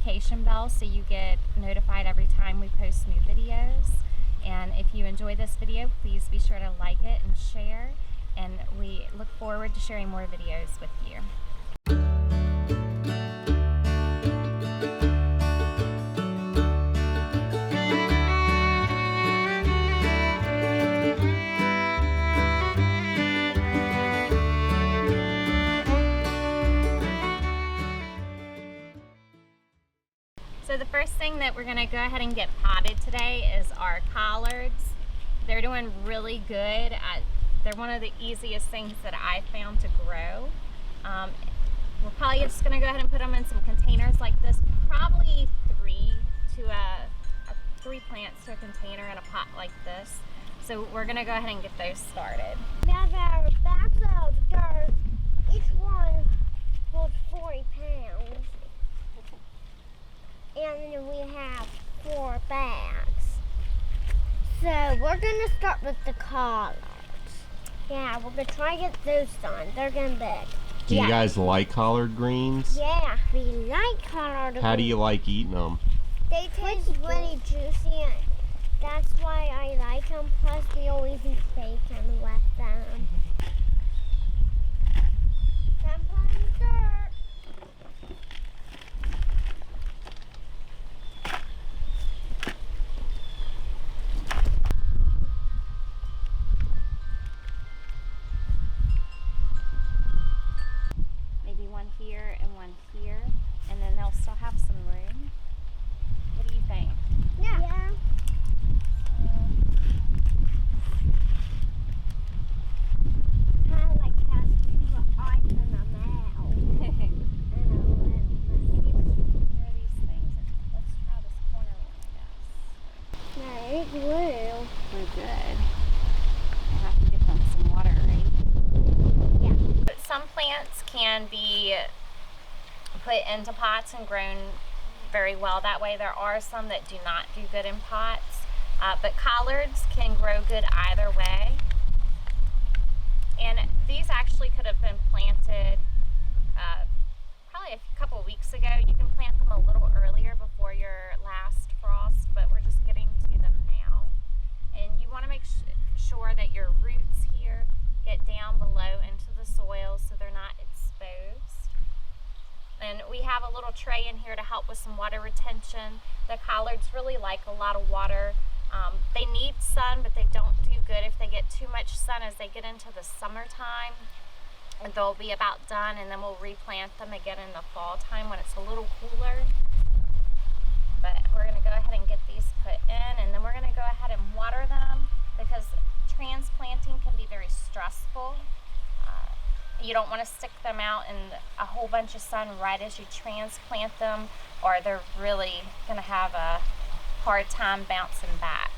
notification bell so you get notified every time we post new videos. And if you enjoy this video, please be sure to like it and share. And we look forward to sharing more videos with you. So the first thing that we're going to go ahead and get potted today is our collards. They're doing really good. They're one of the easiest things that I found to grow. We're probably just going to go ahead and put them in some containers like this, probably three plants to a container in a pot like this. So we're going to go ahead and get those started. Now our bags of dirt, each one holds 40 pounds. And then we have 4 bags. So we're going to start with the collards. Yeah, we're going to try to get those done. They're getting big. Do you guys like collard greens? Yeah, we like collard greens. How do you like eating them? They taste really juicy, and that's why I like them. Plus, we always eat bacon with them. I'm putting dirt. Maybe one here and one here, and then they'll still have some room. What do you think? Yeah. Kind of like has 2 eyes and a mouth. Here are these things. Let's try this corner one, I guess. No, it's blue. We're good. I'll have to get them some water, right? Yeah. But some plants can be put into pots and grown very well that way. There are some that do not do good in pots, but collards can grow good either way. And these actually could have been planted probably a couple weeks ago. You can plant them a little earlier before your last frost, but we're just getting to them now. And you want to make sure that your roots here get down below into the soil so they're not exposed. And we have a little tray in here to help with some water retention. The collards really like a lot of water. They need sun, but they don't do good if they get too much sun. As they get into the summertime, they'll be about done, and then we'll replant them again in the fall time when it's a little cooler. But we're going to go ahead and get these put in, and then we're going to go ahead and water them, because transplanting can be very stressful. You don't want to stick them out in a whole bunch of sun right as you transplant them, or they're really going to have a hard time bouncing back.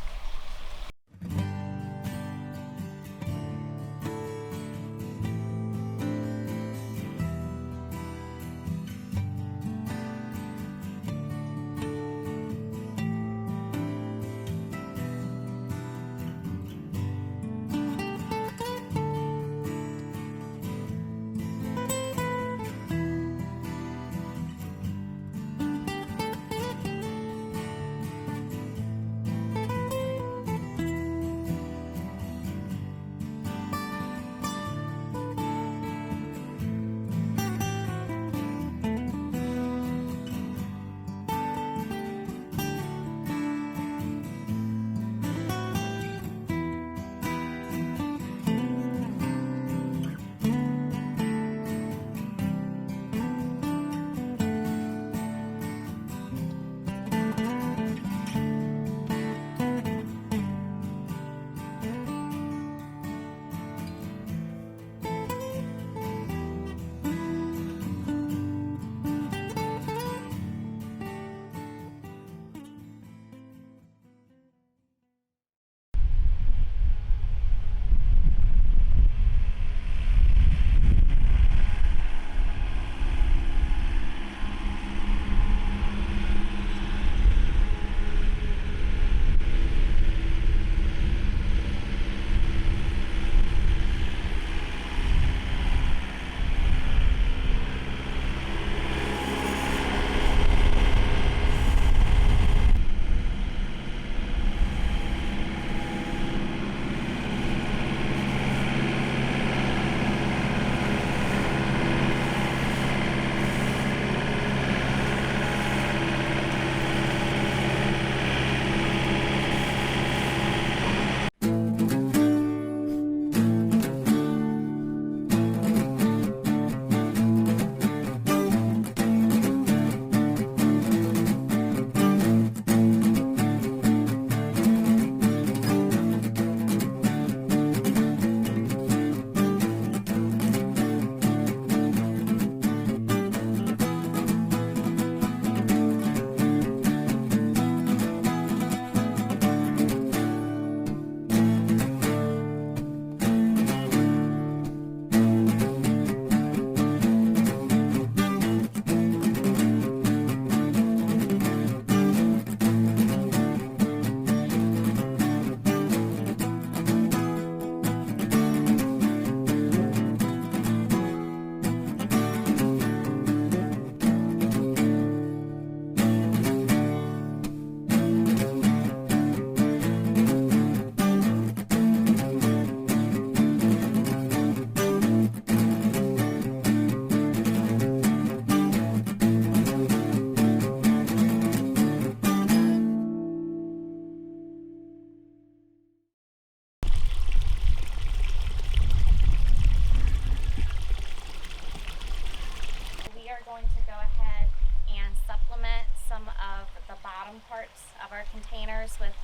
with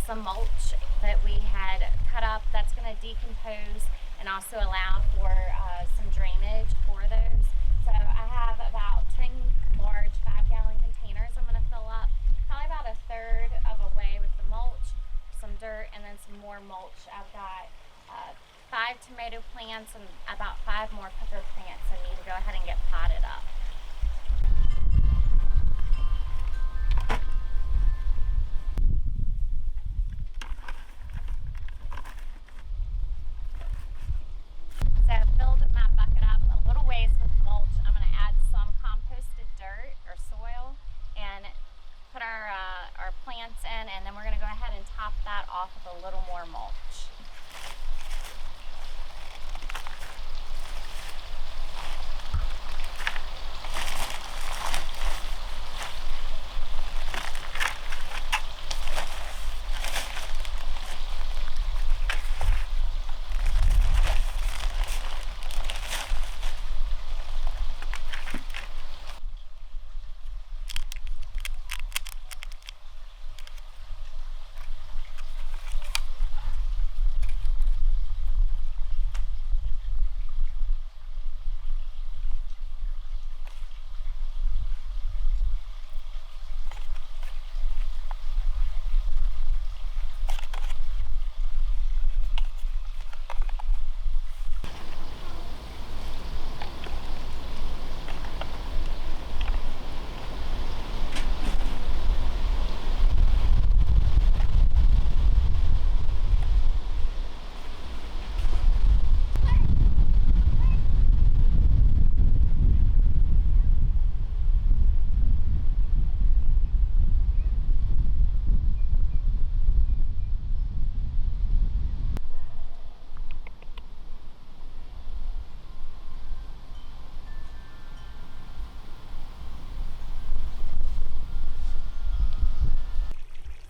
some mulch that we had cut up that's going to decompose and also allow for some drainage for those. So I have about 10 large 5-gallon containers I'm going to fill up, probably about a third of a way with the mulch, some dirt, and then some more mulch. I've got 5 tomato plants and about 5 more pepper plants that need to go ahead and get potted up. So I filled my bucket up a little ways with mulch. I'm going to add some composted dirt or soil and put our plants in, and then we're going to go ahead and top that off with a little more mulch.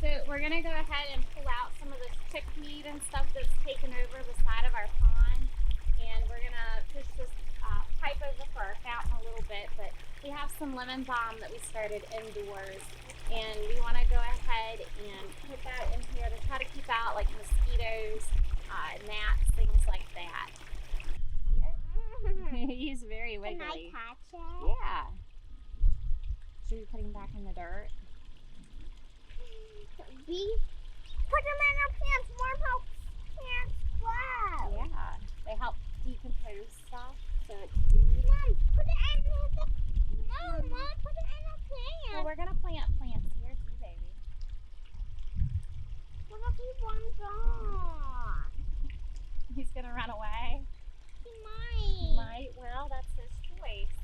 So we're going to go ahead and pull out some of the chickweed and stuff that's taken over the side of our pond. And we're going to push this pipe over for our fountain a little bit. But we have some lemon balm that we started indoors. And we want to go ahead and put that in here to try to keep out like mosquitoes, gnats, things like that. He's very wiggly. Can I touch it? Yeah. Should we put him back in the dirt? We put them in our plants. Warm helps plants grow. Yeah. They help decompose stuff. So it's Mom, put it in the. No, Mom, put it in our plant. well, we're gonna plant plants here too, baby. What if he runs off? He's gonna run away. He might. Might. Well, that's his choice.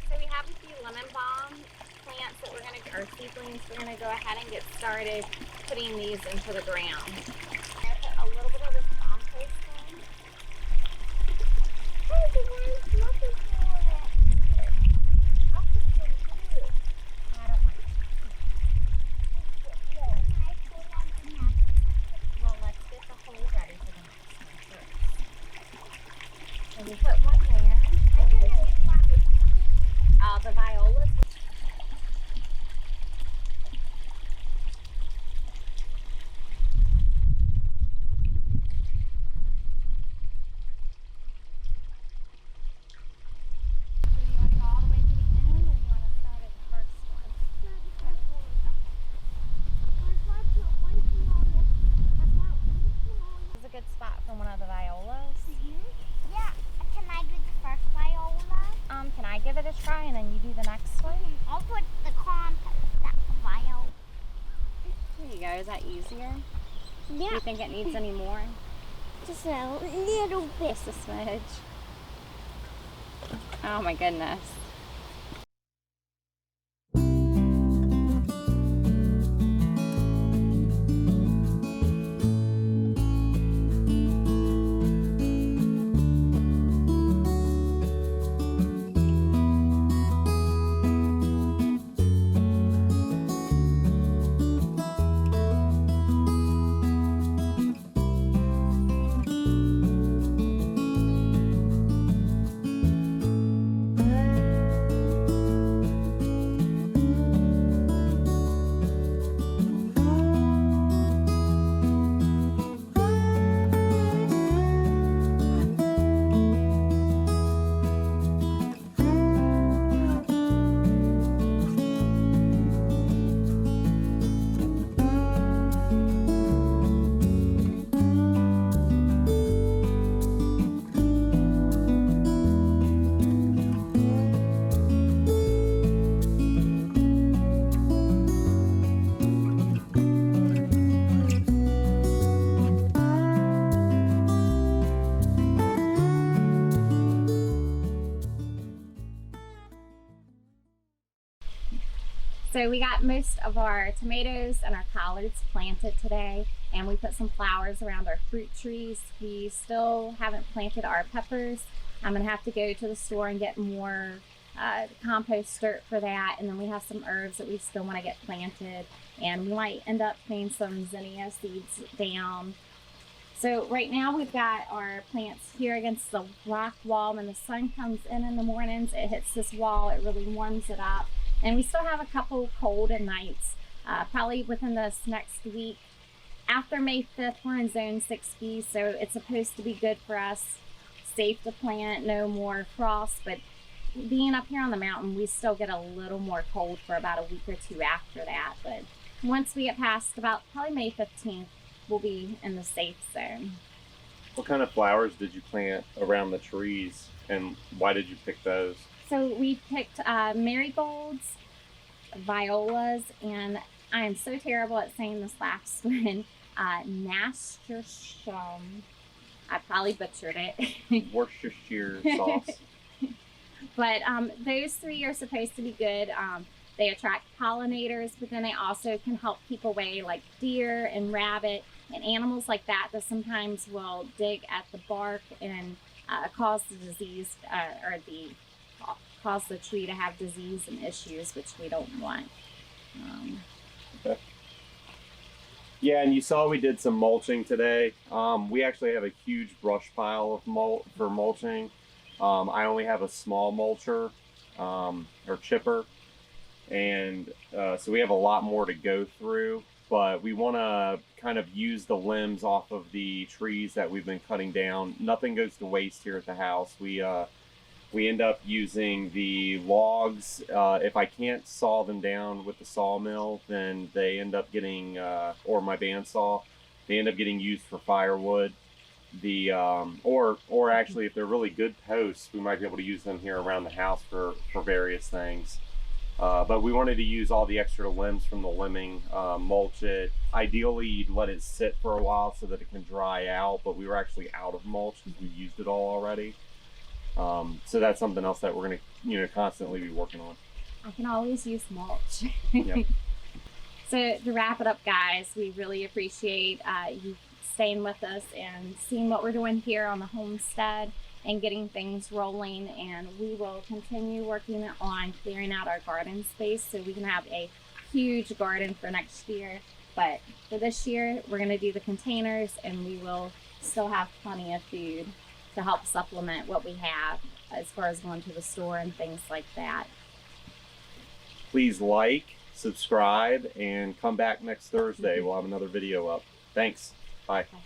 So we have a few lemon balm plants that our seedlings, we're gonna go ahead and get started putting these into the ground. I put a little bit of this compost in. Hey, the one's looking for it. I'll put some too. I don't like it. Well, let's get the hole ready for the next one first. And we put one there. I'm gonna get one with The violas. Spot for one of the violas. Yeah. Can I do the first viola? Can I give it a try and then you do the next one? I'll put the compost at the viola. There you go. Is that easier? Do Yeah. you think it needs any more? Just a little bit. Just a smidge. Oh my goodness. So we got most of our tomatoes and our collards planted today, and we put some flowers around our fruit trees. We still haven't planted our peppers. I'm gonna have to go to the store and get more compost dirt for that, and then we have some herbs that we still want to get planted, and we might end up putting some zinnia seeds down. So right now we've got our plants here against the rock wall. When the sun comes in the mornings, it hits this wall, it really warms it up. And we still have a couple cold nights, probably within this next week. After May 5th, we're in zone 6B, so it's supposed to be good for us. Safe to plant, no more frost, but being up here on the mountain, we still get a little more cold for about a week or two after that. But once we get past about probably May 15th, we'll be in the safe zone. What kind of flowers did you plant around the trees, and why did you pick those? So we picked marigolds, violas, and I am so terrible at saying this last one, nasturtium. I probably butchered it. Worcestershire sauce. But those three are supposed to be good. They attract pollinators, but then they also can help keep away like deer and rabbit and animals like that sometimes will dig at the bark and cause the disease cause the tree to have disease and issues, which we don't want. Okay. Yeah, and you saw we did some mulching today. We actually have a huge brush pile of for mulching. I only have a small mulcher or chipper, and so we have a lot more to go through, but we want to kind of use the limbs off of the trees that we've been cutting down. Nothing goes to waste here at the house. We end up using the logs. If I can't saw them down with the sawmill, then they end up getting, or my bandsaw, they end up getting used for firewood. Or actually, if they're really good posts, we might be able to use them here around the house for various things. But we wanted to use all the extra limbs from the limbing, mulch it. Ideally, you'd let it sit for a while so that it can dry out, but we were actually out of mulch because we used it all already. So that's something else that we're going to, constantly be working on. I can always use mulch. Yep. So to wrap it up, guys, we really appreciate you staying with us and seeing what we're doing here on the homestead and getting things rolling. And we will continue working on clearing out our garden space so we can have a huge garden for next year. But for this year, we're going to do the containers, and we will still have plenty of food to help supplement what we have as far as going to the store and things like that. Please like, subscribe, and come back next Thursday. We'll have another video up. Thanks. Bye. Okay.